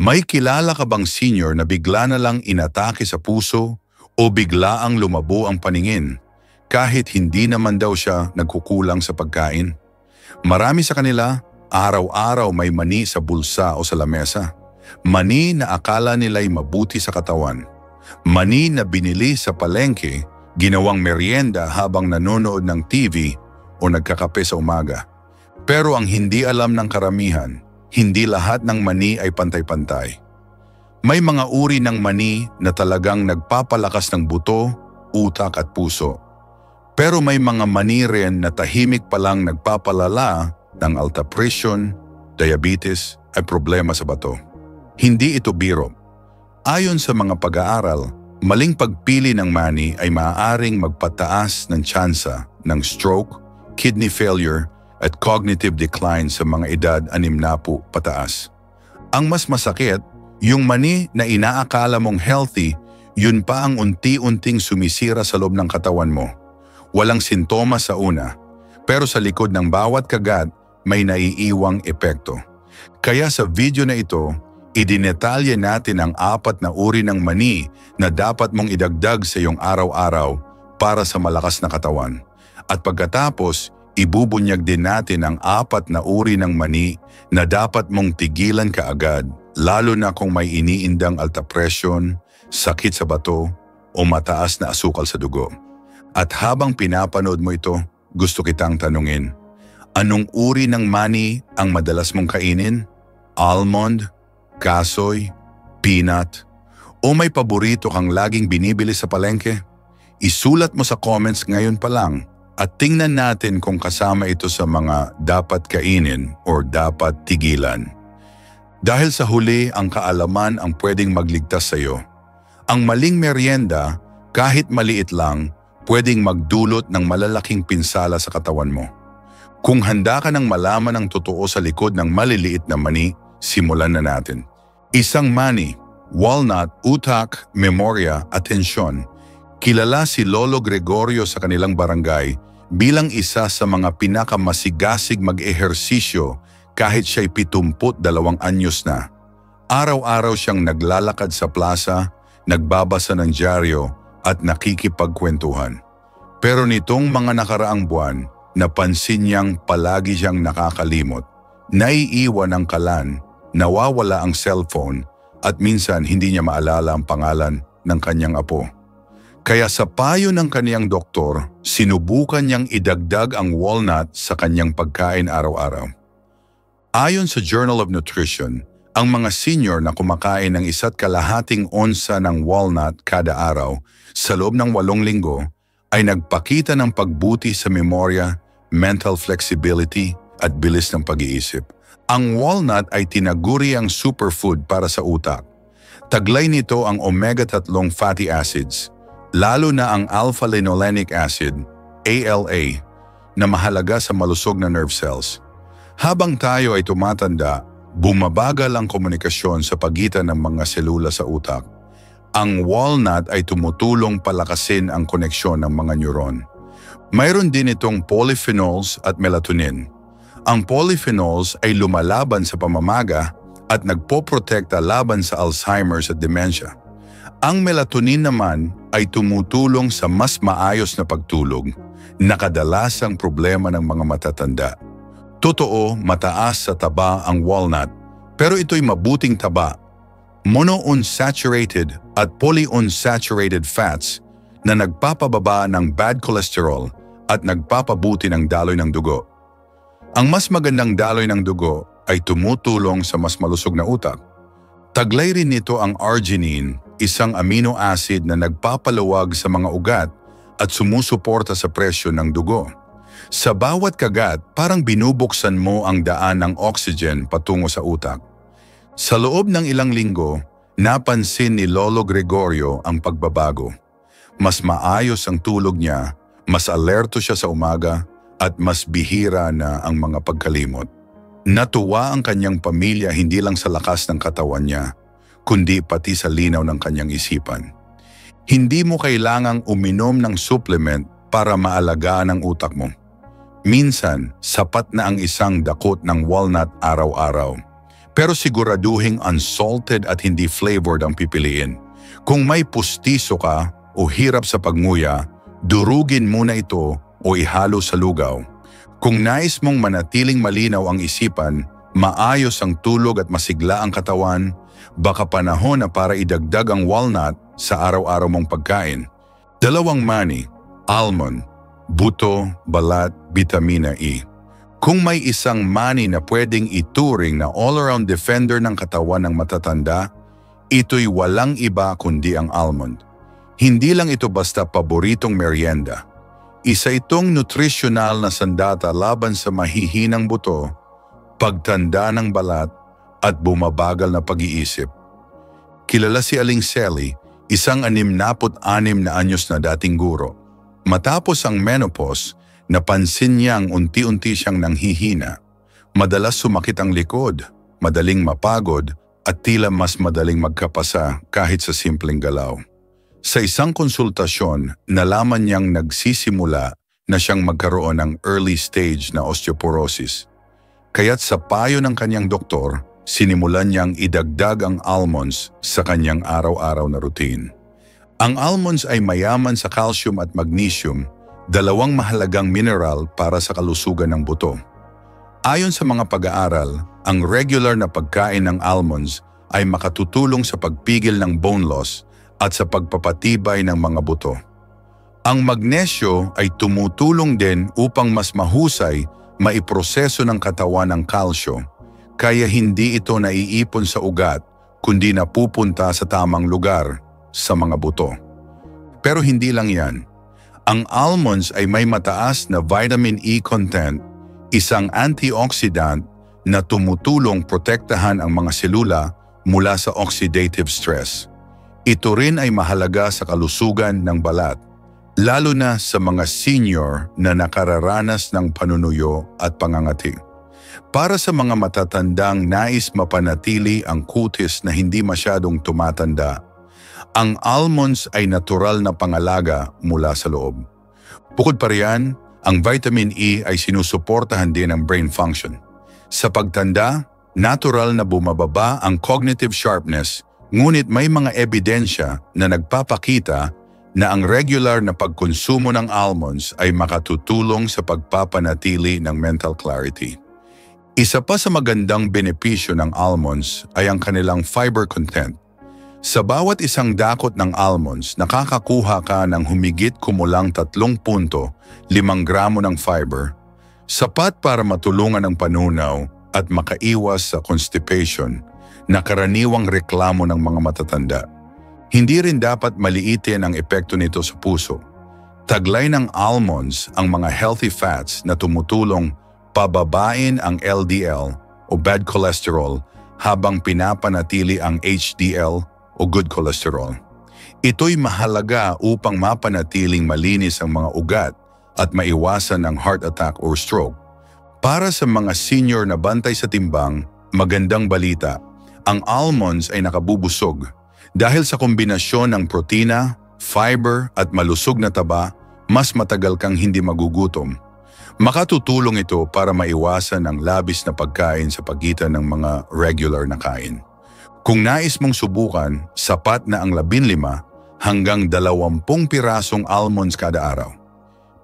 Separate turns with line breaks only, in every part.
May kilala ka bang senior na bigla na lang inatake sa puso o bigla ang lumabo ang paningin kahit hindi naman daw siya nagkukulang sa pagkain? Marami sa kanila, araw-araw may mani sa bulsa o sa lamesa. Mani na akala nila'y mabuti sa katawan. Mani na binili sa palengke, ginawang merienda habang nanonood ng TV o nagkakape sa umaga. Pero ang hindi alam ng karamihan, hindi lahat ng mani ay pantay-pantay. May mga uri ng mani na talagang nagpapalakas ng buto, utak at puso. Pero may mga mani rin na tahimik palang nagpapalala ng alta presyon, diabetes at problema sa bato. Hindi ito biro. Ayon sa mga pag-aaral, maling pagpili ng mani ay maaaring magpataas ng tsansa ng stroke, kidney failure at cognitive decline sa mga edad 60 pataas. Ang mas masakit, yung mani na inaakala mong healthy, yun pa ang unti-unting sumisira sa loob ng katawan mo. Walang sintomas sa una, pero sa likod ng bawat kagat may naiiwang epekto. Kaya sa video na ito, idinetalye natin ang 4 na uri ng mani na dapat mong idagdag sa iyong araw-araw para sa malakas na katawan. At pagkatapos, ibubunyag din natin ang 4 na uri ng mani na dapat mong tigilan kaagad, lalo na kung may iniindang alta presyon, sakit sa bato o mataas na asukal sa dugo. At habang pinapanood mo ito, gusto kitang tanungin, anong uri ng mani ang madalas mong kainin? Almond, kasoy, peanut, o may paborito kang laging binibili sa palengke? Isulat mo sa comments ngayon pa lang at tingnan natin kung kasama ito sa mga dapat kainin o dapat tigilan. Dahil sa huli, ang kaalaman ang pwedeng magligtas sa iyo. Ang maling merienda, kahit maliit lang, pwedeng magdulot ng malalaking pinsala sa katawan mo. Kung handa ka ng malaman ang totoo sa likod ng maliliit na mani, simulan na natin. Isang mani, walnut, utak, memorya, atensyon. Kilala si Lolo Gregorio sa kanilang barangay bilang isa sa mga pinakamasigasig mag-ehersisyo kahit siya'y 72 anyos na. Araw-araw siyang naglalakad sa plaza, nagbabasa ng dyaryo at nakikipagkwentuhan. Pero nitong mga nakaraang buwan, napansin niyang palagi siyang nakakalimot. Naiiwan ang kalan, nawawala ang cellphone at minsan hindi niya maalala ang pangalan ng kanyang apo. Kaya sa payo ng kaniyang doktor, sinubukan niyang idagdag ang walnut sa kanyang pagkain araw-araw. Ayon sa Journal of Nutrition, ang mga senior na kumakain ng 1.5 onsa ng walnut kada araw sa loob ng 8 linggo ay nagpakita ng pagbuti sa memorya, mental flexibility at bilis ng pag-iisip. Ang walnut ay tinaguri ang superfood para sa utak. Taglay nito ang omega-3 fatty acids, lalo na ang alpha-linolenic acid, ALA, na mahalaga sa malusog na nerve cells. Habang tayo ay tumatanda, bumabagal ang komunikasyon sa pagitan ng mga selula sa utak. Ang walnut ay tumutulong palakasin ang koneksyon ng mga neuron. Mayroon din itong polyphenols at melatonin. Ang polyphenols ay lumalaban sa pamamaga at nagpoprotekta laban sa Alzheimer's at dementia. Ang melatonin naman ay tumutulong sa mas maayos na pagtulog, na kadalasang problema ng mga matatanda. Totoo, mataas sa taba ang walnut, pero ito'y mabuting taba. Monounsaturated at polyunsaturated fats na nagpapababa ng bad cholesterol at nagpapabuti ng daloy ng dugo. Ang mas magandang daloy ng dugo ay tumutulong sa mas malusog na utak. Taglay rin nito ang arginine, isang amino acid na nagpapaluwag sa mga ugat at sumusuporta sa presyon ng dugo. Sa bawat kagat, parang binubuksan mo ang daan ng oxygen patungo sa utak. Sa loob ng ilang linggo, napansin ni Lolo Gregorio ang pagbabago. Mas maayos ang tulog niya, mas alerto siya sa umaga, at mas bihira na ang mga pagkalimot. Natuwa ang kanyang pamilya hindi lang sa lakas ng katawan niya, kundi pati sa linaw ng kanyang isipan. Hindi mo kailangang uminom ng supplement para maalagaan ang utak mo. Minsan, sapat na ang isang dakot ng walnut araw-araw. Pero siguraduhing unsalted at hindi flavored ang pipiliin. Kung may pustiso ka o hirap sa pagmuya, durugin muna ito o ihalo sa lugaw. Kung nais mong manatiling malinaw ang isipan, maayos ang tulog at masigla ang katawan, baka panahon na para idagdag ang walnut sa araw-araw mong pagkain. 2 mani, almond, buto, balat, vitamina E. Kung may isang mani na pwedeng ituring na all-around defender ng katawan ng matatanda, ito'y walang iba kundi ang almond. Hindi lang ito basta paboritong merienda. Isa itong nutritional na sandata laban sa mahihinang buto, pagtanda ng balat, at bumabagal na pag-iisip. Kilala si Aling Sally, isang 66 na anyos na dating guro. Matapos ang menopause, napansin niyang unti-unti siyang nanghihina. Madalas sumakit ang likod, madaling mapagod, at tila mas madaling magkapasa kahit sa simpleng galaw. Sa isang konsultasyon, nalaman niyang nagsisimula na siyang magkaroon ng early stage na osteoporosis. Kaya't sa payo ng kanyang doktor, sinimulan niyang idagdag ang almonds sa kanyang araw-araw na routine. Ang almonds ay mayaman sa calcium at magnesium, dalawang mahalagang mineral para sa kalusugan ng buto. Ayon sa mga pag-aaral, ang regular na pagkain ng almonds ay makatutulong sa pagpigil ng bone loss at sa pagpapatibay ng mga buto. Ang magnesyo ay tumutulong din upang mas mahusay maiproseso ng katawan ng kalsyo, kaya hindi ito naiipon sa ugat kundi napupunta sa tamang lugar, sa mga buto. Pero hindi lang yan. Ang almonds ay may mataas na vitamin E content, isang antioxidant na tumutulong protektahan ang mga selula mula sa oxidative stress. Ito rin ay mahalaga sa kalusugan ng balat, lalo na sa mga senior na nakararanas ng panunuyo at pangangati. Para sa mga matatandang nais mapanatili ang kutis na hindi masyadong tumatanda, ang almonds ay natural na pangalaga mula sa loob. Bukod pa riyan, ang vitamin E ay sinusuportahan din ang brain function. Sa pagtanda, natural na bumababa ang cognitive sharpness, ngunit may mga ebidensya na nagpapakita na ang regular na pagkonsumo ng almonds ay makatutulong sa pagpapanatili ng mental clarity. Isa pa sa magandang benepisyo ng almonds ay ang kanilang fiber content. Sa bawat isang dakot ng almonds, nakakakuha ka ng humigit kumulang 3.5 gramo ng fiber, sapat para matulungan ang panunaw at makaiwas sa constipation na karaniwang reklamo ng mga matatanda. Hindi rin dapat maliitin ang epekto nito sa puso. Taglay ng almonds ang mga healthy fats na tumutulong pababain ang LDL o bad cholesterol habang pinapanatili ang HDL o good cholesterol. Ito'y mahalaga upang mapanatiling malinis ang mga ugat at maiwasan ang heart attack or stroke. Para sa mga senior na bantay sa timbang, magandang balita, ang almonds ay nakabubusog. Dahil sa kombinasyon ng protina, fiber at malusog na taba, mas matagal kang hindi magugutom. Makatutulong ito para maiwasan ang labis na pagkain sa pagitan ng mga regular na kain. Kung nais mong subukan, sapat na ang 15 hanggang 20 pirasong almonds kada araw.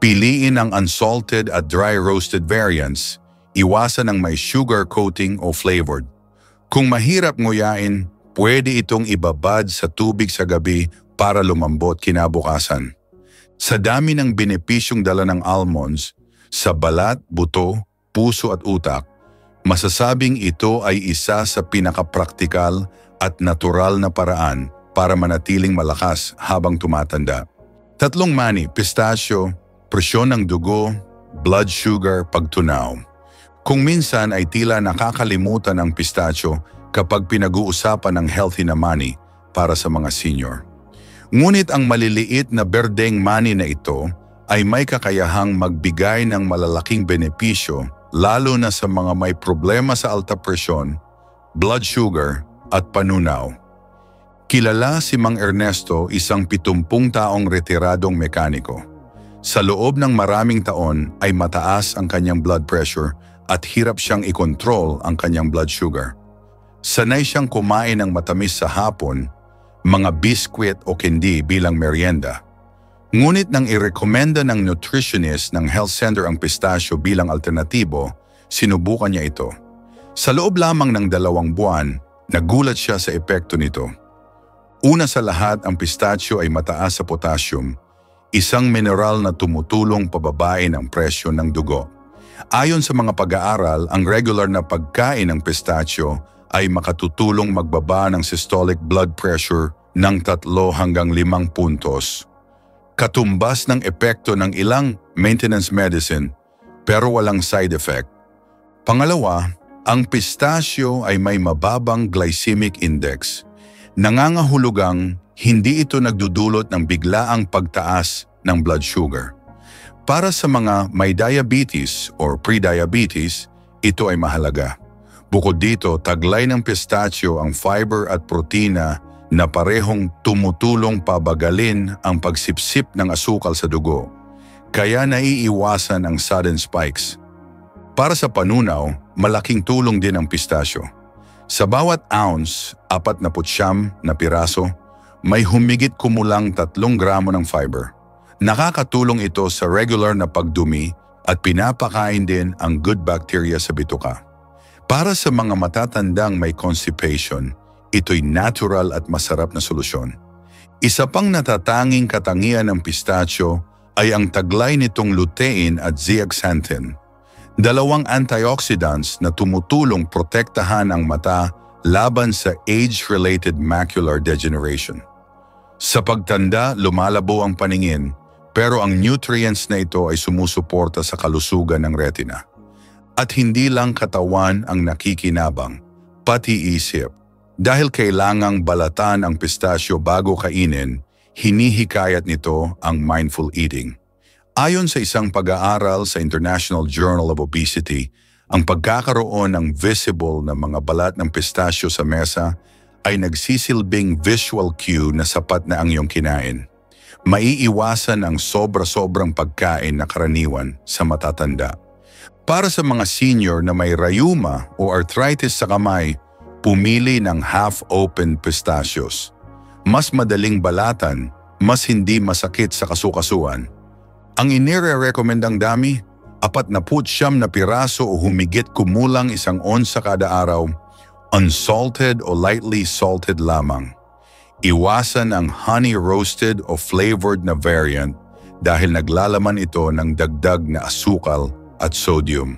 Piliin ang unsalted at dry roasted variants, iwasan ang may sugar coating o flavored. Kung mahirap nguyain, pwede itong ibabad sa tubig sa gabi para lumambot kinabukasan. Sa dami ng benepisyong dala ng almonds, sa balat, buto, puso at utak, masasabing ito ay isa sa pinakapraktikal at natural na paraan para manatiling malakas habang tumatanda. 3 mani, pistachio, presyon ng dugo, blood sugar, pagtunaw. Kung minsan ay tila nakakalimutan ang pistachio kapag pinag-uusapan ng healthy na mani para sa mga senior. Ngunit ang maliliit na berdeng mani na ito ay may kakayahang magbigay ng malalaking benepisyo lalo na sa mga may problema sa alta presyon, blood sugar at panunaw. Kilala si Mang Ernesto, isang 70 taong retiradong mekaniko. Sa loob ng maraming taon ay mataas ang kanyang blood pressure at hirap siyang i-control ang kanyang blood sugar. Sanay siyang kumain ng matamis sa hapon, mga biskwit o candy bilang merienda. Ngunit nang irekomenda ng nutritionist ng health center ang pistachio bilang alternatibo, sinubukan niya ito. Sa loob lamang ng 2 buwan, nagulat siya sa epekto nito. Una sa lahat, ang pistachio ay mataas sa potassium, isang mineral na tumutulong pababain ang presyo ng dugo. Ayon sa mga pag-aaral, ang regular na pagkain ng pistachio ay makatutulong magbaba ng systolic blood pressure ng 3 hanggang 5 puntos. Katumbas ng epekto ng ilang maintenance medicine pero walang side effect. Pangalawa, ang pistachio ay may mababang glycemic index. Nangangahulugang hindi ito nagdudulot ng biglaang pagtaas ng blood sugar. Para sa mga may diabetes or pre-diabetes, ito ay mahalaga. Bukod dito, taglay ng pistachio ang fiber at protina na parehong tumutulong pabagalin ang pagsipsip ng asukal sa dugo, kaya naiiwasan ang sudden spikes. Para sa panunaw, malaking tulong din ang pistachio. Sa bawat ounce, 49 na piraso, may humigit kumulang 3 gramo ng fiber. Nakakatulong ito sa regular na pagdumi at pinapakain din ang good bacteria sa bituka. Para sa mga matatandang may constipation, ito'y natural at masarap na solusyon. Isa pang natatanging katangian ng pistachio ay ang taglay nitong lutein at zeaxanthin, 2 antioxidants na tumutulong protektahan ang mata laban sa age-related macular degeneration. Sa pagtanda, lumalabo ang paningin, pero ang nutrients na ito ay sumusuporta sa kalusugan ng retina. At hindi lang katawan ang nakikinabang, pati isip. Dahil kailangang balatan ang pistachio bago kainin, hinihikayat nito ang mindful eating. Ayon sa isang pag-aaral sa International Journal of Obesity, ang pagkakaroon ng visible na mga balat ng pistachio sa mesa ay nagsisilbing visual cue na sapat na ang iyong kinain. Maiiwasan ang sobra-sobrang pagkain na karaniwan sa matatanda. Para sa mga senior na may rayuma o arthritis sa kamay, pumili ng half-open pistachios. Mas madaling balatan, mas hindi masakit sa kasukasuan. Ang inire-recommendang dami, 49 na piraso o humigit kumulang 1 onsa kada araw, unsalted o lightly salted lamang. Iwasan ang honey roasted o flavored na variant dahil naglalaman ito ng dagdag na asukal at sodium.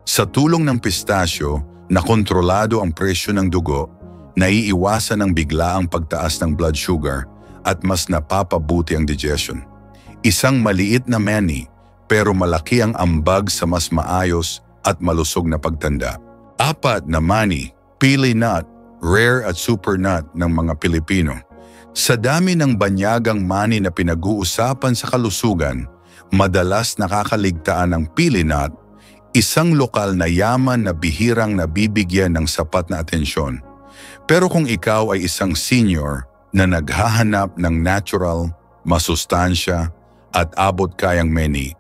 Sa tulong ng pistachio, nakontrolado ang presyo ng dugo, naiiwasan ang biglaang pagtaas ng blood sugar at mas napapabuti ang digestion. Isang maliit na mani pero malaki ang ambag sa mas maayos at malusog na pagtanda. 4 na mani, pili nut, rare at super nut ng mga Pilipino. Sa dami ng banyagang mani na pinag-uusapan sa kalusugan, madalas nakakaligtaan ng pili nut, isang lokal na yaman na bihirang nabibigyan ng sapat na atensyon. Pero kung ikaw ay isang senior na naghahanap ng natural, masustansya at abot kayang mani,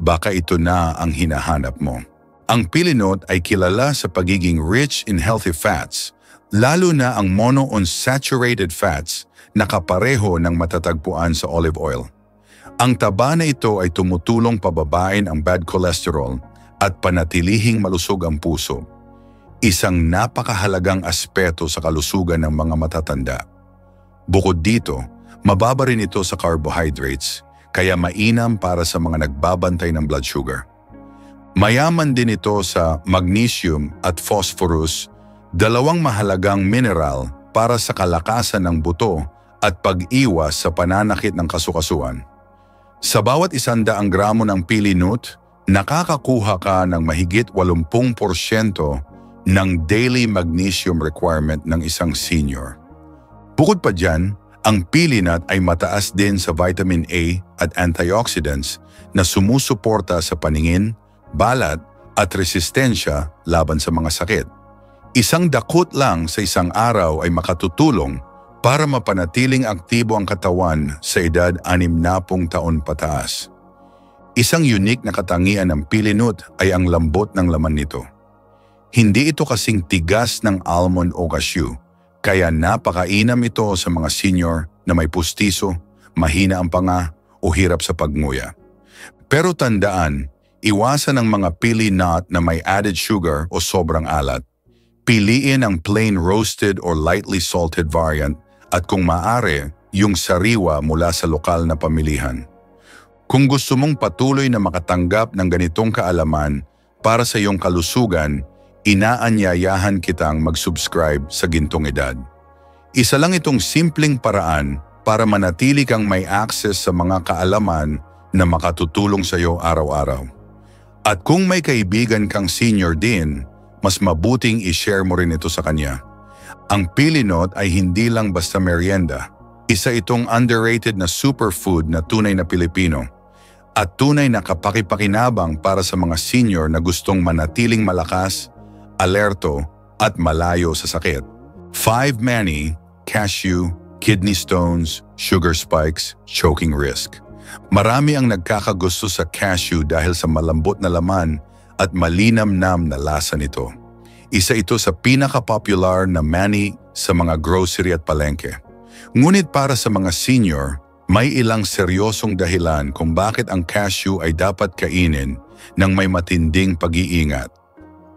baka ito na ang hinahanap mo. Ang pili nut ay kilala sa pagiging rich in healthy fats, lalo na ang monounsaturated fats na kapareho ng matatagpuan sa olive oil. Ang taba na ito ay tumutulong pababain ang bad cholesterol at panatilihing malusog ang puso. Isang napakahalagang aspeto sa kalusugan ng mga matatanda. Bukod dito, mababa rin ito sa carbohydrates, kaya mainam para sa mga nagbabantay ng blood sugar. Mayaman din ito sa magnesium at phosphorus, 2 mahalagang mineral para sa kalakasan ng buto at pag-iwas sa pananakit ng kasukasuan. Sa bawat 100 gramo ng pili nut, nakakakuha ka ng mahigit 80% ng daily magnesium requirement ng isang senior. Bukod pa dyan, ang pili nut ay mataas din sa vitamin A at antioxidants na sumusuporta sa paningin, balat at resistensya laban sa mga sakit. Isang dakot lang sa isang araw ay makatutulong para mapanatiling aktibo ang katawan sa edad 60 taon pataas. Isang unique na katangian ng pili nut ay ang lambot ng laman nito. Hindi ito kasing tigas ng almond o cashew, kaya napakainam ito sa mga senior na may pustiso, mahina ang panga o hirap sa pagnguya. Pero tandaan, iwasan ang mga pili nut na may added sugar o sobrang alat. Piliin ang plain roasted or lightly salted variant at kung maaari, yung sariwa mula sa lokal na pamilihan. Kung gusto mong patuloy na makatanggap ng ganitong kaalaman para sa iyong kalusugan, inaanyayahan kitang mag-subscribe sa Gintong Edad. Isa lang itong simpleng paraan para manatili kang may access sa mga kaalaman na makatutulong sa iyo araw-araw. At kung may kaibigan kang senior din, mas mabuting i-share mo rin ito sa kanya. Ang pilinot ay hindi lang basta merienda. Isa itong underrated na superfood na tunay na Pilipino at tunay na kapakipakinabang para sa mga senior na gustong manatiling malakas, alerto at malayo sa sakit. 5 mani, cashew, kidney stones, sugar spikes, choking risk. Marami ang nagkakagusto sa cashew dahil sa malambot na laman at malinamnam na lasa nito. Isa ito sa pinaka-popular na mani sa mga grocery at palengke. Ngunit para sa mga senior, may ilang seryosong dahilan kung bakit ang cashew ay dapat kainin ng may matinding pag-iingat.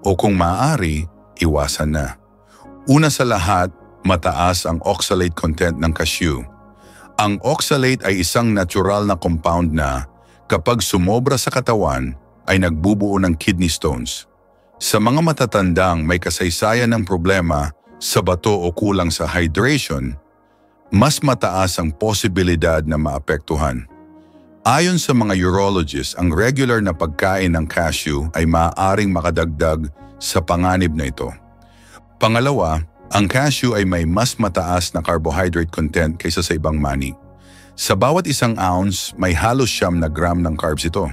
O kung maaari, iwasan na. Una sa lahat, mataas ang oxalate content ng cashew. Ang oxalate ay isang natural na compound na, kapag sumobra sa katawan, ay nagbubuo ng kidney stones. Sa mga matatandang may kasaysayan ng problema sa bato o kulang sa hydration, mas mataas ang posibilidad na maapektuhan. Ayon sa mga urologists, ang regular na pagkain ng cashew ay maaaring makadagdag sa panganib na ito. Pangalawa, ang cashew ay may mas mataas na carbohydrate content kaysa sa ibang mani. Sa bawat isang ounce, may halos 9 na gram ng carbs ito.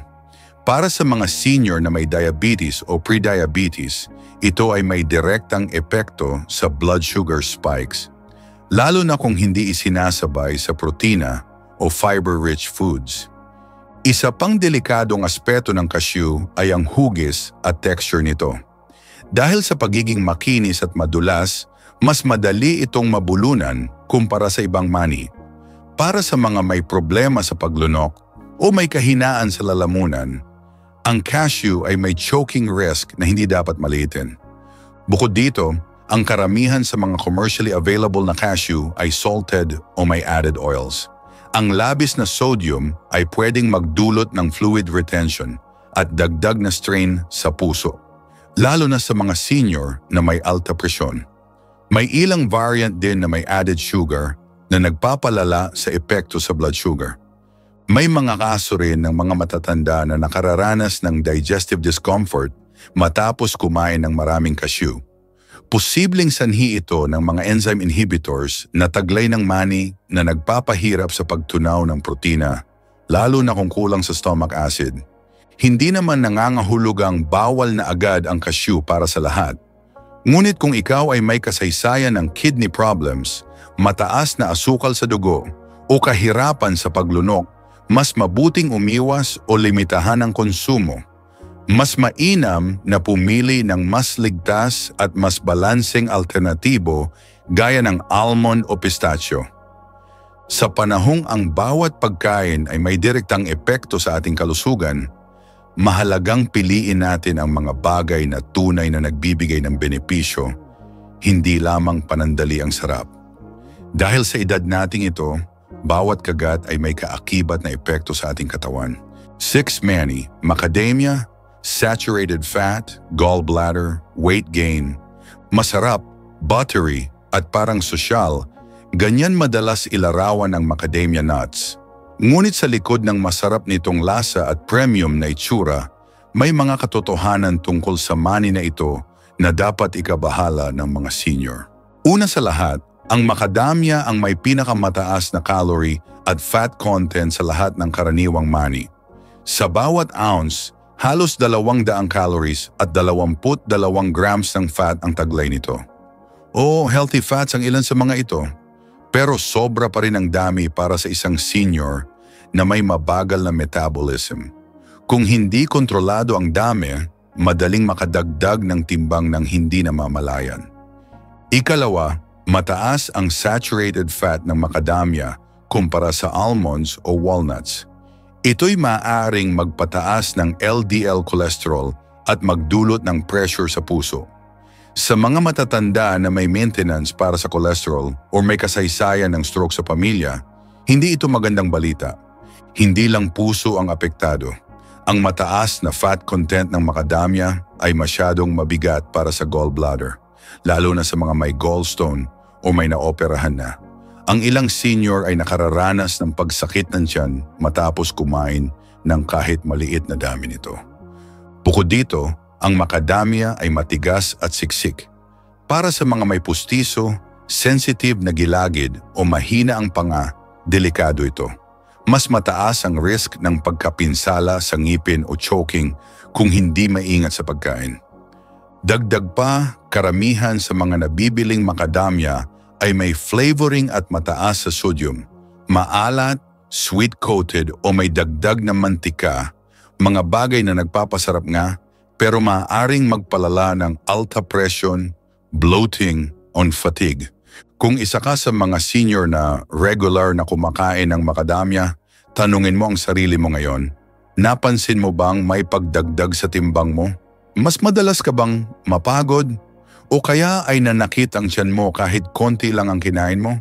Para sa mga senior na may diabetes o pre-diabetes, ito ay may direktang epekto sa blood sugar spikes, lalo na kung hindi isinasabay sa protina o fiber-rich foods. Isa pang delikadong aspeto ng cashew ay ang hugis at texture nito. Dahil sa pagiging makinis at madulas, mas madali itong mabulunan kumpara sa ibang mani. Para sa mga may problema sa paglunok o may kahinaan sa lalamunan, ang cashew ay may choking risk na hindi dapat maliitin. Bukod dito, ang karamihan sa mga commercially available na cashew ay salted o may added oils. Ang labis na sodium ay pwedeng magdulot ng fluid retention at dagdag na strain sa puso, lalo na sa mga senior na may alta presyon. May ilang variant din na may added sugar na nagpapalala sa epekto sa blood sugar. May mga kaso rin ng mga matatanda na nakararanas ng digestive discomfort matapos kumain ng maraming cashew. Posibleng sanhi ito ng mga enzyme inhibitors na taglay ng mani na nagpapahirap sa pagtunaw ng protina, lalo na kung kulang sa stomach acid. Hindi naman nangangahulog ang bawal na agad ang cashew para sa lahat. Ngunit kung ikaw ay may kasaysayan ng kidney problems, mataas na asukal sa dugo o kahirapan sa paglunok, mas mabuting umiwas o limitahan ang konsumo. Mas mainam na pumili ng mas ligtas at mas balanseng alternatibo gaya ng almond o pistachio. Sa panahong ang bawat pagkain ay may direktang epekto sa ating kalusugan, mahalagang piliin natin ang mga bagay na tunay na nagbibigay ng benepisyo, hindi lamang panandali ang sarap. Dahil sa edad nating ito, bawat kagat ay may kaakibat na epekto sa ating katawan. 6 mani, macadamia, saturated fat, gallbladder, weight gain, masarap, buttery at parang sosyal, ganyan madalas ilarawan ang macadamia nuts. Ngunit sa likod ng masarap nitong lasa at premium na itsura, may mga katotohanan tungkol sa mani na ito na dapat ikabahala ng mga senior. Una sa lahat, ang macadamia ang may pinakamataas na calorie at fat content sa lahat ng karaniwang mani. Sa bawat ounce, halos 200 calories at 22 grams ng fat ang taglay nito. Oo, healthy fats ang ilan sa mga ito. Pero sobra pa rin ang dami para sa isang senior na may mabagal na metabolism. Kung hindi kontrolado ang dami, madaling makadagdag ng timbang ng hindi namamalayan. Ikalawa, mataas ang saturated fat ng macadamia kumpara sa almonds o walnuts. Ito'y maaaring magpataas ng LDL cholesterol at magdulot ng pressure sa puso. Sa mga matatanda na may maintenance para sa cholesterol o may kasaysayan ng stroke sa pamilya, hindi ito magandang balita. Hindi lang puso ang apektado. Ang mataas na fat content ng macadamia ay masyadong mabigat para sa gallbladder, lalo na sa mga may gallstone o may naoperahan na. Ang ilang senior ay nakararanas ng pagsakit ng tiyan matapos kumain ng kahit maliit na dami nito. Bukod dito, ang macadamia ay matigas at siksik. Para sa mga may pustiso, sensitive na gilagid o mahina ang panga, delikado ito. Mas mataas ang risk ng pagkapinsala sa ngipin o choking kung hindi maingat sa pagkain. Dagdag pa, karamihan sa mga nabibiling macadamia ay may flavoring at mataas sa sodium, maalat, sweet-coated o may dagdag na mantika, mga bagay na nagpapasarap nga pero maaaring magpalala ng alta presyon, bloating, o fatigue. Kung isa ka sa mga senior na regular na kumakain ng macadamia, tanungin mo ang sarili mo ngayon, napansin mo bang may pagdagdag sa timbang mo? Mas madalas ka bang mapagod? O kaya ay nanakit ang tiyan mo kahit konti lang ang kinain mo?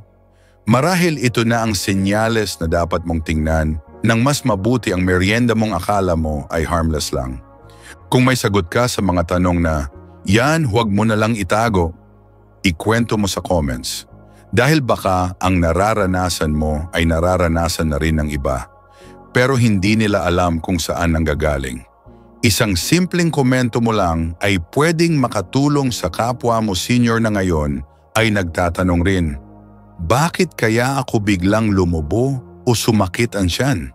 Marahil ito na ang senyales na dapat mong tingnan nang mas mabuti ang merienda mong akala mo ay harmless lang. Kung may sagot ka sa mga tanong na, yan, huwag mo na lang itago, ikwento mo sa comments. Dahil baka ang nararanasan mo ay nararanasan na rin ng iba, pero hindi nila alam kung saan nanggagaling. Isang simpleng komento mo lang ay pwedeng makatulong sa kapwa mo senior na ngayon ay nagtatanong rin, bakit kaya ako biglang lumubo o sumakit ang tiyan?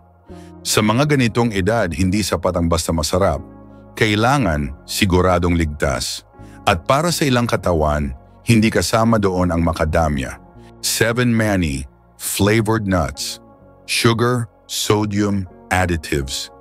Sa mga ganitong edad, hindi sapat ang basta masarap. Kailangan siguradong ligtas. At para sa ilang katawan, hindi kasama doon ang macadamia, 7 many flavored nuts, sugar, sodium, additives.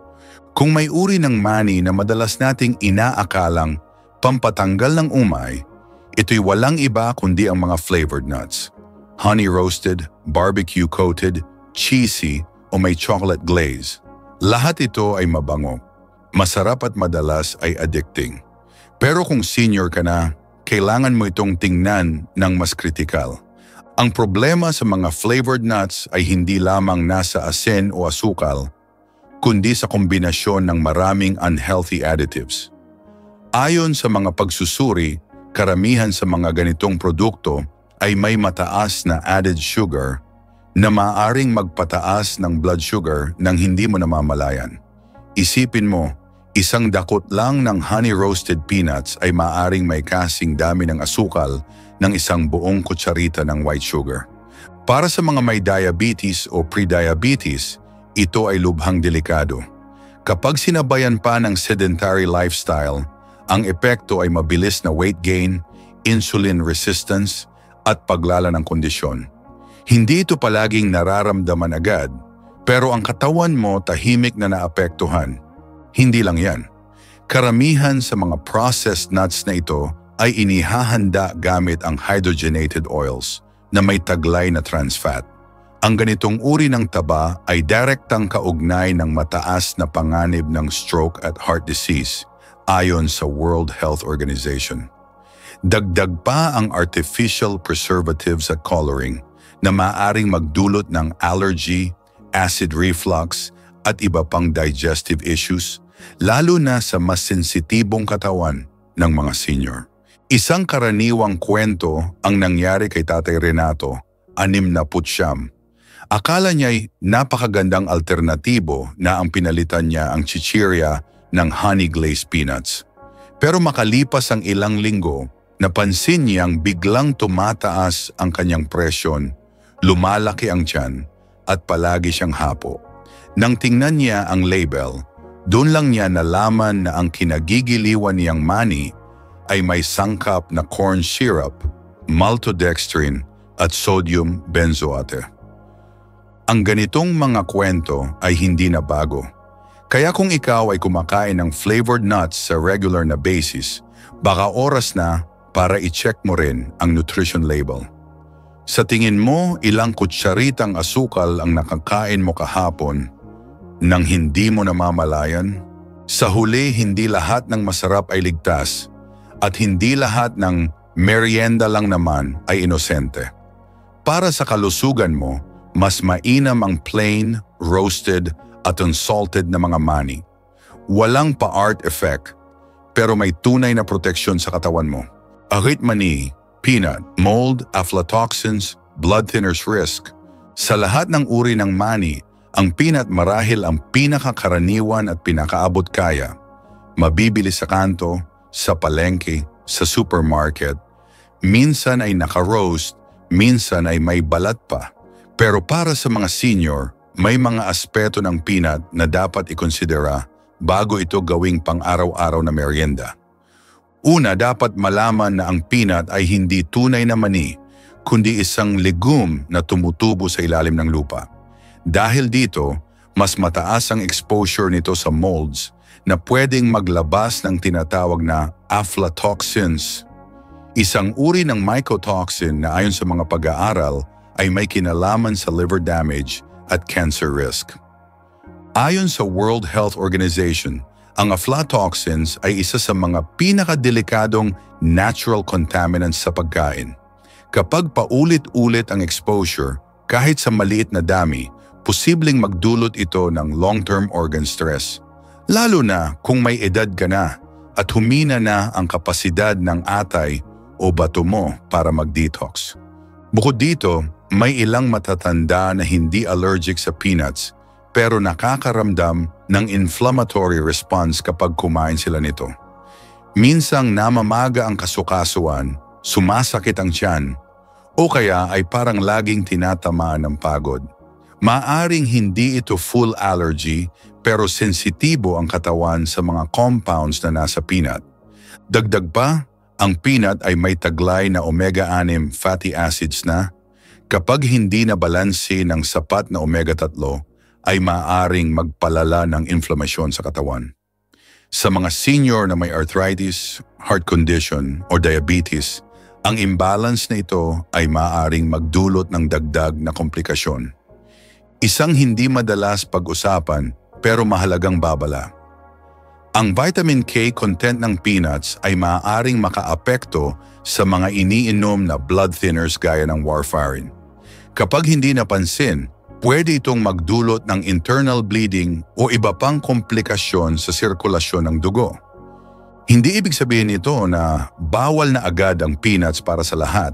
Kung may uri ng mani na madalas nating inaakalang pampatanggal ng umay, ito'y walang iba kundi ang mga flavored nuts. Honey roasted, barbecue coated, cheesy o may chocolate glaze. Lahat ito ay mabango, masarap at madalas ay addicting. Pero kung senior ka na, kailangan mo itong tingnan ng mas kritikal. Ang problema sa mga flavored nuts ay hindi lamang nasa asin o asukal, kundi sa kombinasyon ng maraming unhealthy additives. Ayon sa mga pagsusuri, karamihan sa mga ganitong produkto ay may mataas na added sugar na maaaring magpataas ng blood sugar nang hindi mo namamalayan. Isipin mo, isang dakot lang ng honey-roasted peanuts ay maaaring may kasing dami ng asukal ng isang buong kutsarita ng white sugar. Para sa mga may diabetes o pre-diabetes, ito ay lubhang delikado. Kapag sinabayan pa ng sedentary lifestyle, ang epekto ay mabilis na weight gain, insulin resistance, at paglala ng kondisyon. Hindi ito palaging nararamdaman agad, pero ang katawan mo tahimik na naapektuhan. Hindi lang yan. Karamihan sa mga processed nuts na ito ay inihahanda gamit ang hydrogenated oils na may taglay na trans fat. Ang ganitong uri ng taba ay direktang kaugnay ng mataas na panganib ng stroke at heart disease ayon sa World Health Organization. Dagdag pa ang artificial preservatives at coloring na maaaring magdulot ng allergy, acid reflux at iba pang digestive issues, lalo na sa mas sensitibong katawan ng mga senior. Isang karaniwang kwento ang nangyari kay Tatay Renato, 69. Akala niya'y napakagandang alternatibo na ang pinalitan niya ang chichirya ng honey glazed peanuts. Pero makalipas ang ilang linggo, napansin niyang biglang tumataas ang kanyang presyon, lumalaki ang tiyan at palagi siyang hapo. Nang tingnan niya ang label, doon lang niya nalaman na ang kinagigiliwan niyang mani ay may sangkap na corn syrup, maltodextrin at sodium benzoate. Ang ganitong mga kwento ay hindi na bago. Kaya kung ikaw ay kumakain ng flavored nuts sa regular na basis, baka oras na para i-check mo rin ang nutrition label. Sa tingin mo, ilang kutsaritang asukal ang nakakain mo kahapon nang hindi mo namamalayan? Sa huli, hindi lahat ng masarap ay ligtas at hindi lahat ng merienda lang naman ay inosente. Para sa kalusugan mo, mas mainam ang plain, roasted at unsalted na mga mani. Walang pa-art effect, pero may tunay na proteksyon sa katawan mo. Ahit mani, peanut, mold, aflatoxins, blood thinners risk. Sa lahat ng uri ng mani, ang peanut marahil ang pinakakaraniwan at pinakaabot kaya. Mabibili sa kanto, sa palengke, sa supermarket. Minsan ay naka-roast, minsan ay may balat pa. Pero para sa mga senior, may mga aspeto ng peanut na dapat ikonsidera bago ito gawing pang-araw-araw na merienda. Una, dapat malaman na ang peanut ay hindi tunay na mani, kundi isang legume na tumutubo sa ilalim ng lupa. Dahil dito, mas mataas ang exposure nito sa molds na pwedeng maglabas ng tinatawag na aflatoxins. Isang uri ng mycotoxin na ayon sa mga pag-aaral ay may kinalaman sa liver damage at cancer risk. Ayon sa World Health Organization, ang aflatoxins ay isa sa mga pinakadelikadong natural contaminants sa pagkain. Kapag paulit-ulit ang exposure, kahit sa maliit na dami, posibleng magdulot ito ng long-term organ stress. Lalo na kung may edad ka na at humina na ang kapasidad ng atay o bato mo para mag-detox. Bukod dito, may ilang matatanda na hindi allergic sa peanuts pero nakakaramdam ng inflammatory response kapag kumain sila nito. Minsang namamaga ang kasukasuan, sumasakit ang tiyan, o kaya ay parang laging tinatamaan ng pagod. Maaring hindi ito full allergy pero sensitibo ang katawan sa mga compounds na nasa peanut. Dagdag pa, ang peanut ay may taglay na omega-6 fatty acids na kapag hindi na balanse ng sapat na omega-3 ay maaring magpalala ng inflamasyon sa katawan. Sa mga senior na may arthritis, heart condition o diabetes, ang imbalance na ito ay maaring magdulot ng dagdag na komplikasyon. Isang hindi madalas pag-usapan pero mahalagang babala. Ang vitamin K content ng peanuts ay maaaring makaapekto sa mga iniinom na blood thinners gaya ng warfarin. Kapag hindi napansin, pwede itong magdulot ng internal bleeding o iba pang komplikasyon sa sirkulasyon ng dugo. Hindi ibig sabihin ito na bawal na agad ang peanuts para sa lahat.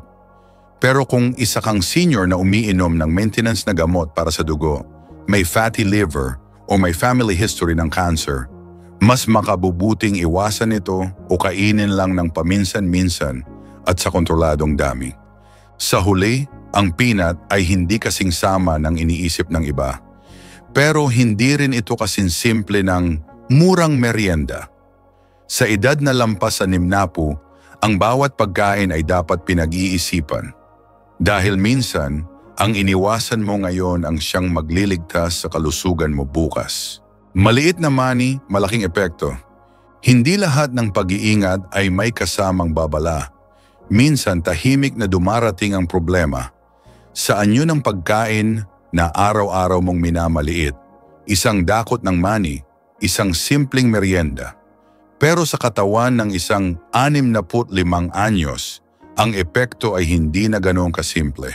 Pero kung isa kang senior na umiinom ng maintenance na gamot para sa dugo, may fatty liver o may family history ng cancer, mas makabubuting iwasan ito o kainin lang ng paminsan-minsan at sa kontroladong dami. Sa huli, ang peanut ay hindi kasing sama ng iniisip ng iba. Pero hindi rin ito kasing simple ng murang merienda. Sa edad na lampas sa 60, ang bawat pagkain ay dapat pinag-iisipan. Dahil minsan, ang iniwasan mo ngayon ang siyang magliligtas sa kalusugan mo bukas. Maliit na mani, malaking epekto. Hindi lahat ng pag-iingat ay may kasamang babala. Minsan tahimik na dumarating ang problema. Sa anyo ng pagkain na araw-araw mong minamaliit, isang dakot ng mani, isang simpleng merienda. Pero sa katawan ng isang 65 anyos, ang epekto ay hindi na ganoon kasimple.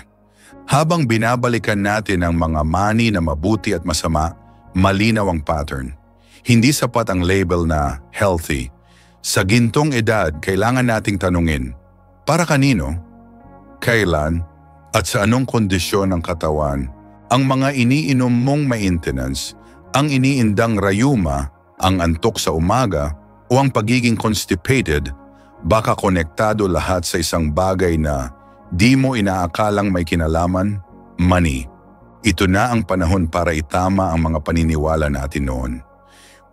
Habang binabalikan natin ang mga mani na mabuti at masama, malinaw ang pattern. Hindi sapat ang label na healthy. Sa gintong edad, kailangan nating tanungin, para kanino, kailan, at sa anong kondisyon ng katawan, ang mga iniinom mong maintenance, ang iniindang rayuma, ang antok sa umaga, o ang pagiging constipated, baka konektado lahat sa isang bagay na di mo inaakalang may kinalaman, money. Ito na ang panahon para itama ang mga paniniwala natin noon.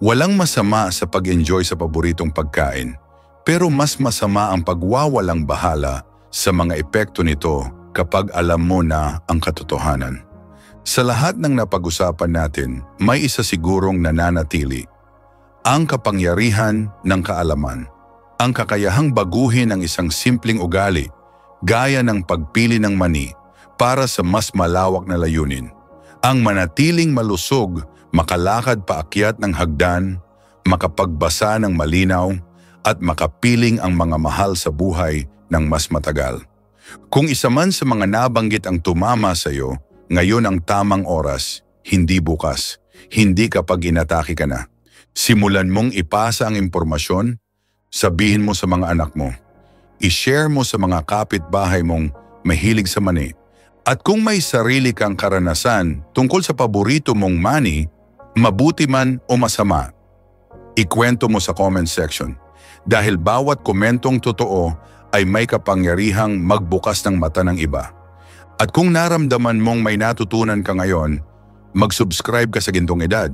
Walang masama sa pag-enjoy sa paboritong pagkain, pero mas masama ang pagwawalang bahala sa mga epekto nito kapag alam mo na ang katotohanan. Sa lahat ng napag-usapan natin, may isa sigurong nananatili. Ang kapangyarihan ng kaalaman. Ang kakayahang baguhin ang isang simpleng ugali, gaya ng pagpili ng mani, para sa mas malawak na layunin. Ang manatiling malusog, makalakad paakyat ng hagdan, makapagbasa ng malinaw, at makapiling ang mga mahal sa buhay ng mas matagal. Kung isa man sa mga nabanggit ang tumama sa iyo, ngayon ang tamang oras, hindi bukas, hindi kapag inatake ka na. Simulan mong ipasa ang impormasyon, sabihin mo sa mga anak mo, i-share mo sa mga kapitbahay mong mahilig sa mani. At kung may sarili kang karanasan tungkol sa paborito mong mani, mabuti man o masama, ikwento mo sa comment section. Dahil bawat komentong totoo ay may kapangyarihang magbukas ng mata ng iba. At kung naramdaman mong may natutunan ka ngayon, mag-subscribe ka sa Gintong Edad.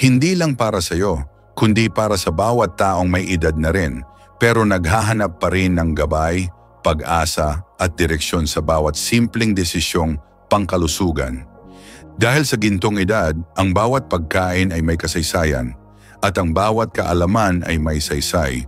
Hindi lang para sa iyo, kundi para sa bawat taong may edad na rin, pero naghahanap pa rin ng gabay, pag-asa at direksyon sa bawat simpleng desisyong pangkalusugan. Dahil sa Gintong Edad, ang bawat pagkain ay may kasaysayan at ang bawat kaalaman ay may saysay.